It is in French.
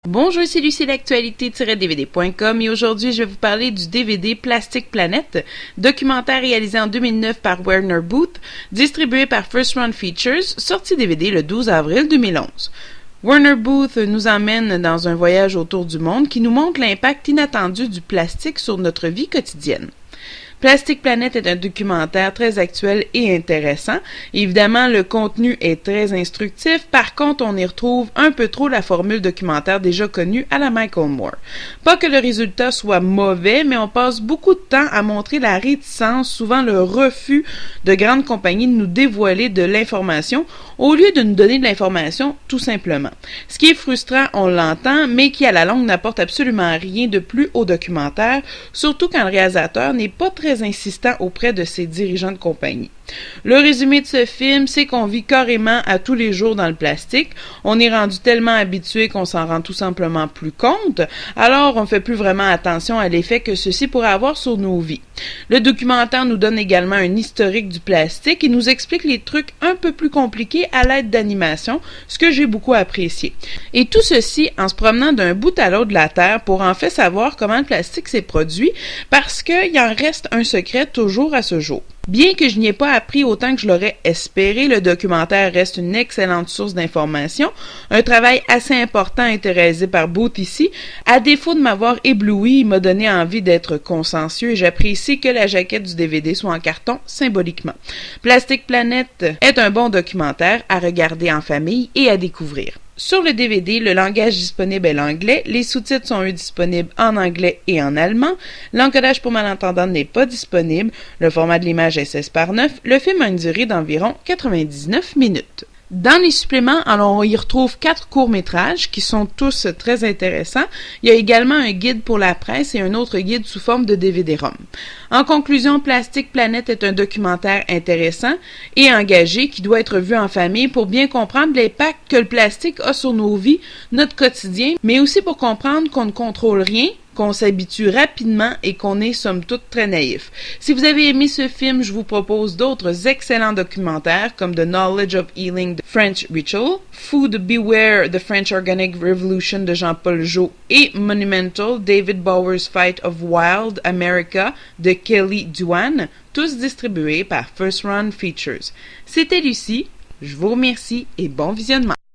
Bonjour, c'est Lucie l'actualité-dvd.com et aujourd'hui je vais vous parler du DVD Plastic Planet, documentaire réalisé en 2009 par Warner Booth, distribué par First Run Features, sorti DVD le 12 avril 2011. Warner Booth nous emmène dans un voyage autour du monde qui nous montre l'impact inattendu du plastique sur notre vie quotidienne. Plastic Planet est un documentaire très actuel et intéressant. Évidemment, le contenu est très instructif. Par contre, on y retrouve un peu trop la formule documentaire déjà connue à la Michael Moore. Pas que le résultat soit mauvais, mais on passe beaucoup de temps à montrer la réticence, souvent le refus de grandes compagnies de nous dévoiler de l'information au lieu de nous donner de l'information tout simplement. Ce qui est frustrant, on l'entend, mais qui à la longue n'apporte absolument rien de plus au documentaire, surtout quand le réalisateur n'est pas très insistant auprès de ses dirigeants de compagnie. Le résumé de ce film, c'est qu'on vit carrément à tous les jours dans le plastique. On est rendu tellement habitué qu'on s'en rend tout simplement plus compte, alors on fait plus vraiment attention à l'effet que ceci pourrait avoir sur nos vies. Le documentaire nous donne également un historique du plastique et nous explique les trucs un peu plus compliqués à l'aide d'animation, ce que j'ai beaucoup apprécié. Et tout ceci en se promenant d'un bout à l'autre de la Terre pour en fait savoir comment le plastique s'est produit, parce qu'il en reste un secret toujours à ce jour. Bien que je n'y ai pas appris autant que je l'aurais espéré, le documentaire reste une excellente source d'information. Un travail assez important a été réalisé par Booth ici. À défaut de m'avoir ébloui, il m'a donné envie d'être consciencieux et j'apprécie que la jaquette du DVD soit en carton symboliquement. Plastic Planet est un bon documentaire à regarder en famille et à découvrir. Sur le DVD, le langage disponible est l'anglais, les sous-titres sont disponibles en anglais et en allemand, l'encodage pour malentendants n'est pas disponible, le format de l'image est 16:9, le film a une durée d'environ 99 minutes. Dans les suppléments, alors on y retrouve 4 courts-métrages qui sont tous très intéressants. Il y a également un guide pour la presse et un autre guide sous forme de DVD-ROM. En conclusion, Plastic Planet est un documentaire intéressant et engagé qui doit être vu en famille pour bien comprendre l'impact que le plastique a sur nos vies, notre quotidien, mais aussi pour comprendre qu'on ne contrôle rien, qu'on s'habitue rapidement et qu'on est somme toute très naïf. Si vous avez aimé ce film, je vous propose d'autres excellents documentaires comme The Knowledge of Healing, The French Ritual, Food Beware, The French Organic Revolution de Jean-Paul Jot et Monumental, David Bower's Fight of Wild America de Kelly Duane, tous distribués par First Run Features. C'était Lucie, je vous remercie et bon visionnement.